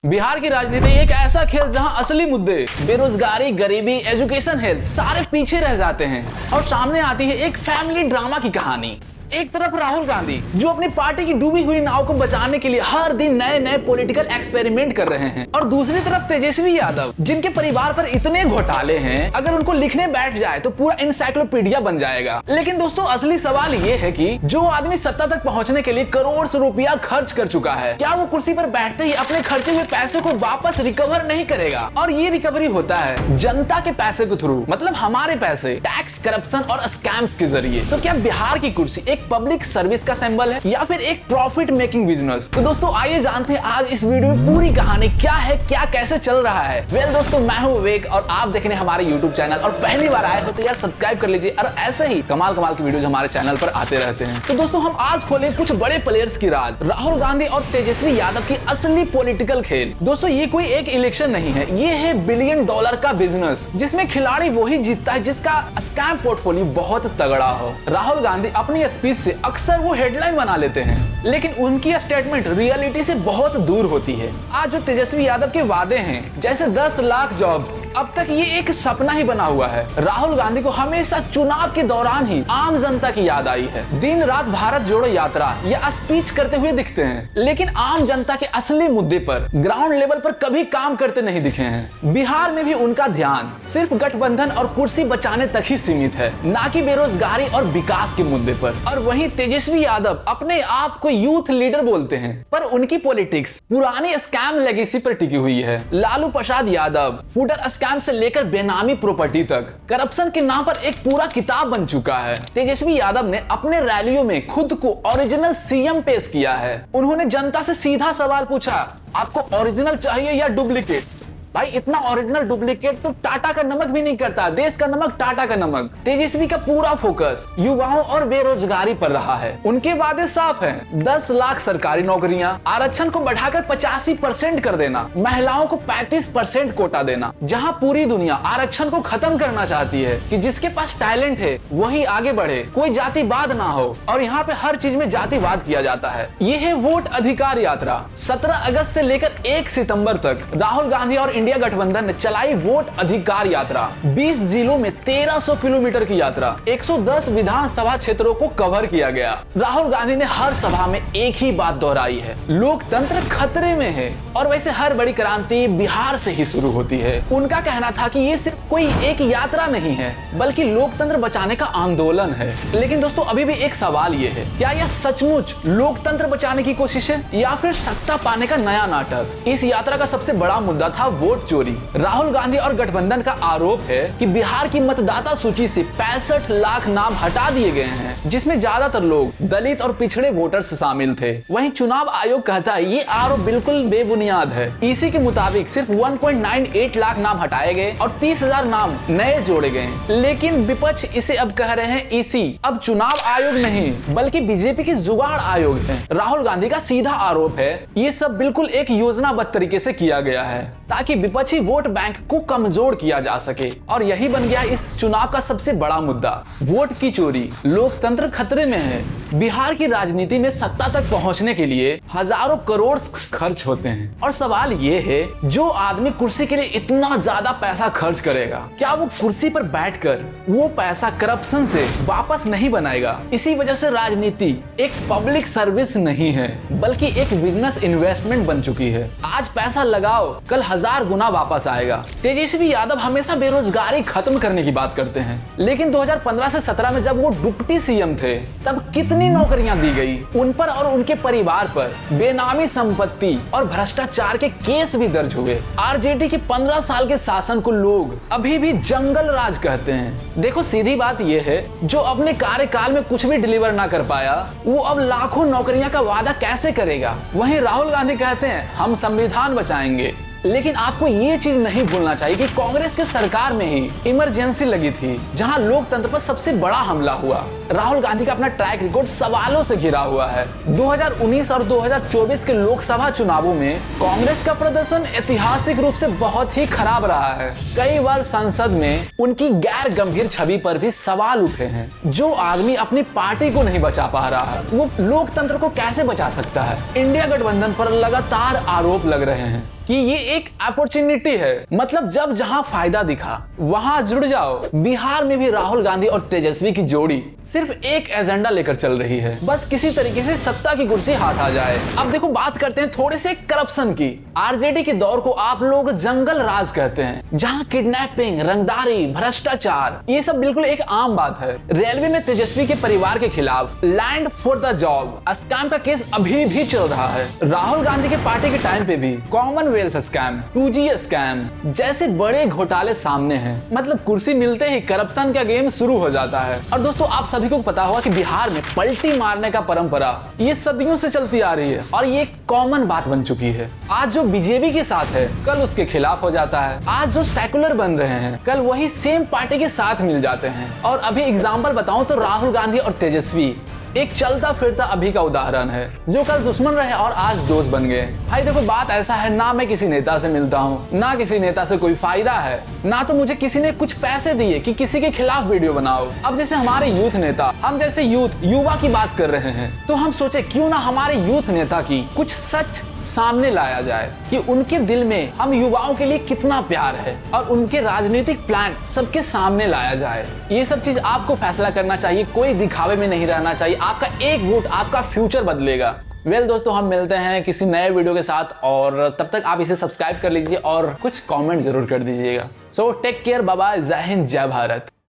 बिहार की राजनीति एक ऐसा खेल जहां असली मुद्दे बेरोजगारी, गरीबी, एजुकेशन, हेल्थ सारे पीछे रह जाते हैं और सामने आती है एक फैमिली ड्रामा की कहानी। एक तरफ राहुल गांधी जो अपनी पार्टी की डूबी हुई नाव को बचाने के लिए हर दिन नए नए पॉलिटिकल एक्सपेरिमेंट कर रहे हैं, और दूसरी तरफ तेजस्वी यादव जिनके परिवार पर इतने घोटाले हैं, अगर उनको लिखने बैठ जाए तो पूरा इंसाइक्लोपीडिया बन जाएगा। लेकिन दोस्तों, असली सवाल ये है कि जो आदमी सत्ता तक पहुंचने के लिए करोड़ रुपया खर्च कर चुका है, क्या वो कुर्सी पर बैठते ही अपने खर्चे हुए पैसे को वापस रिकवर नहीं करेगा? और ये रिकवरी होता है जनता के पैसे के थ्रू, मतलब हमारे पैसे, टैक्स, करप्शन और स्कैम्स के जरिए। तो क्या बिहार की कुर्सी एक पब्लिक सर्विस का सिंबल है या फिर एक प्रॉफिट मेकिंग बिजनेस? तो दोस्तों, आइए जानते हैं आज इस वीडियो में पूरी कहानी क्या है, क्या कैसे चल रहा है। वेल दोस्तों, मैं हूं विवेक और आप देख रहे हैं हमारे यूट्यूब चैनल, और पहली बार आए हो तो यार सब्सक्राइब कर लीजिए, और ऐसे ही कमाल कमाल की वीडियोस हमारे चैनल पर आते रहते हैं। तो दोस्तों, हम आज खोले कुछ बड़े प्लेयर्स की राज, राहुल गांधी और तेजस्वी यादव की असली पॉलिटिकल खेल। दोस्तों, ये कोई एक इलेक्शन नहीं है, ये है $1 बिलियन का बिजनेस, जिसमें खिलाड़ी वही जीतता है जिसका स्कैम पोर्टफोलियो बहुत तगड़ा हो। राहुल गांधी अपनी स्पीच से अक्सर वो हेडलाइन बना लेते हैं, लेकिन उनकी स्टेटमेंट रियलिटी से बहुत दूर होती है। आज जो तेजस्वी यादव के वादे हैं, जैसे 10 लाख जॉब्स, अब तक ये एक सपना ही बना हुआ है। राहुल गांधी को हमेशा चुनाव के दौरान ही आम जनता की याद आई है। दिन रात भारत जोड़ो यात्रा या स्पीच करते हुए दिखते हैं, लेकिन आम जनता के असली मुद्दे पर, ग्राउंड लेवल पर कभी काम करते नहीं दिखे हैं। बिहार में भी उनका ध्यान सिर्फ गठबंधन और कुर्सी बचाने तक ही सीमित है, ना कि बेरोजगारी और विकास के मुद्दे पर। और वहीं तेजस्वी यादव अपने आप को यूथ लीडर बोलते हैं, पर उनकी पॉलिटिक्स पुरानी स्कैम लेगेसी पर टिकी हुई है। लालू प्रसाद यादव फूडर स्कैम से लेकर बेनामी प्रॉपर्टी तक करप्शन के नाम पर एक पूरा किताब बन चुका है। तेजस्वी यादव ने अपने रैलियों में खुद को ओरिजिनल सीएम पेश किया है। उन्होंने जनता से सीधा सवाल पूछा, आपको ओरिजिनल चाहिए या डुप्लीकेट? भाई, इतना ओरिजिनल डुप्लीकेट तो टाटा का नमक भी नहीं करता, देश का नमक टाटा का नमक। तेजस्वी का पूरा फोकस युवाओं और बेरोजगारी पर रहा है। उनके वादे साफ हैं, 10 लाख सरकारी नौकरियां, आरक्षण को बढ़ाकर 85% कर देना, महिलाओं को 35% कोटा देना। जहां पूरी दुनिया आरक्षण को खत्म करना चाहती है कि जिसके पास टैलेंट है वही आगे बढ़े, कोई जातिवाद ना हो, और यहाँ पे हर चीज में जातिवाद किया जाता है। ये है वोट अधिकार यात्रा। 17 अगस्त से लेकर 1 सितंबर तक राहुल गांधी और इंडिया गठबंधन ने चलाई वोट अधिकार यात्रा। 20 जिलों में 1300 किलोमीटर की यात्रा, 110 विधानसभा क्षेत्रों को कवर किया गया। राहुल गांधी ने हर सभा में एक ही बात दोहराई है, लोकतंत्र खतरे में है। और वैसे हर बड़ी क्रांति बिहार से ही शुरू होती है। उनका कहना था कि ये सिर्फ कोई एक यात्रा नहीं है, बल्कि लोकतंत्र बचाने का आंदोलन है। लेकिन दोस्तों, अभी भी एक सवाल ये है, क्या यह सचमुच लोकतंत्र बचाने की कोशिश है या फिर सत्ता पाने का नया नाटक? इस यात्रा का सबसे बड़ा मुद्दा था वोट चोरी। राहुल गांधी और गठबंधन का आरोप है कि बिहार की मतदाता सूची से 65 लाख नाम हटा दिए गए हैं, जिसमें ज्यादातर लोग दलित और पिछड़े वोटर्स शामिल थे। वहीं चुनाव आयोग कहता है ये आरोप बिल्कुल बेबुनियाद है। ईसी के मुताबिक सिर्फ 1.98 लाख नाम हटाए गए और 30,000 नाम नए जोड़े गए। लेकिन विपक्ष इसे अब कह रहे हैं ईसी अब चुनाव आयोग नहीं बल्कि बीजेपी की जुगाड़ आयोग है। राहुल गांधी का सीधा आरोप है ये सब बिल्कुल एक योजनाबद्ध तरीके से किया गया है, ताकि विपक्षी वोट बैंक को कमजोर किया जा सके। और यही बन गया इस चुनाव का सबसे बड़ा मुद्दा, वोट की चोरी। लोकतंत्र खतरे में है। बिहार की राजनीति में सत्ता तक पहुंचने के लिए हजारों करोड़ खर्च होते हैं, और सवाल ये है, जो आदमी कुर्सी के लिए इतना ज्यादा पैसा खर्च करेगा, क्या वो कुर्सी पर बैठकर वो पैसा करप्शन से वापस नहीं बनाएगा? इसी वजह से राजनीति एक पब्लिक सर्विस नहीं है, बल्कि एक बिजनेस इन्वेस्टमेंट बन चुकी है। आज पैसा लगाओ, कल 1000 गुना वापस आएगा। तेजस्वी यादव हमेशा बेरोजगारी खत्म करने की बात करते हैं, लेकिन 2015 से 17 में जब वो डिप्टी सीएम थे, तब कितनी नौकरियां दी गई उन पर और उनके परिवार पर। बेनामी संपत्ति और भ्रष्टाचार के केस भी दर्ज हुए। आरजेडी के 15 साल के शासन को लोग अभी भी जंगल राज कहते हैं। देखो, सीधी बात यह है, जो अपने कार्यकाल में कुछ भी डिलीवर ना कर पाया, वो अब लाखों नौकरियां का वादा कैसे करेगा? वहीं राहुल गांधी कहते हैं हम संविधान बचाएंगे। लेकिन आपको ये चीज नहीं भूलना चाहिए कि कांग्रेस के सरकार में ही इमरजेंसी लगी थी, जहां लोकतंत्र पर सबसे बड़ा हमला हुआ। राहुल गांधी का अपना ट्रैक रिकॉर्ड सवालों से घिरा हुआ है। 2019 और 2024 के लोकसभा चुनावों में कांग्रेस का प्रदर्शन ऐतिहासिक रूप से बहुत ही खराब रहा है। कई बार संसद में उनकी गैर गंभीर छवि पर भी सवाल उठे हैं। जो आदमी अपनी पार्टी को नहीं बचा पा रहा है, वो लोकतंत्र को कैसे बचा सकता है? इंडिया गठबंधन पर लगातार आरोप लग रहे हैं कि ये एक अपॉर्चुनिटी है, मतलब जब जहां फायदा दिखा वहां जुड़ जाओ। बिहार में भी राहुल गांधी और तेजस्वी की जोड़ी सिर्फ एक एजेंडा लेकर चल रही है, बस किसी तरीके से सत्ता की कुर्सी हाथ आ जाए। अब देखो बात करते हैं थोड़े से करप्शन की। आरजेडी के दौर को आप लोग जंगल राज कहते हैं, जहां किडनैपिंग, रंगदारी, भ्रष्टाचार ये सब बिल्कुल एक आम बात है। रेलवे में तेजस्वी के परिवार के खिलाफ land for the job scam का केस अभी भी चल रहा है। राहुल गांधी के पार्टी के टाइम पे भी कॉमनवेल्थ स्कैम, 2G स्कैम जैसे बड़े घोटाले सामने हैं। मतलब कुर्सी मिलते ही करप्शन का गेम शुरू हो जाता है। और दोस्तों आप सभी को पता होगा कि बिहार में पलटी मारने का परंपरा ये सदियों से चलती आ रही है और ये कॉमन बात बन चुकी है। आज जो बीजेपी के साथ है कल उसके खिलाफ हो जाता है, आज जो सेकुलर बन रहे हैं कल वही सेम पार्टी के साथ मिल जाते हैं। और अभी एग्जाम्पल बताऊं तो राहुल गांधी और तेजस्वी एक चलता फिरता अभी का उदाहरण है, जो कल दुश्मन रहे और आज दोस्त बन गए। भाई देखो बात ऐसा है, ना मैं किसी नेता से मिलता हूँ, ना किसी नेता से कोई फायदा है, ना तो मुझे किसी ने कुछ पैसे दिए कि किसी के खिलाफ वीडियो बनाओ। अब जैसे हमारे यूथ नेता, हम जैसे युवा की बात कर रहे हैं, तो हम सोचे क्यों ना हमारे यूथ नेता की कुछ सच सामने लाया जाए कि उनके दिल में हम युवाओं के लिए कितना प्यार है और उनके राजनीतिक प्लान सबके सामने लाया जाए। ये सब चीज आपको फैसला करना चाहिए, कोई दिखावे में नहीं रहना चाहिए। आपका एक वोट आपका फ्यूचर बदलेगा। दोस्तों हम मिलते हैं किसी नए वीडियो के साथ, और तब तक आप इसे सब्सक्राइब कर लीजिए और कुछ कमेंट जरूर कर दीजिएगा। So take care, bye bye, Jai Hind, जय भारत।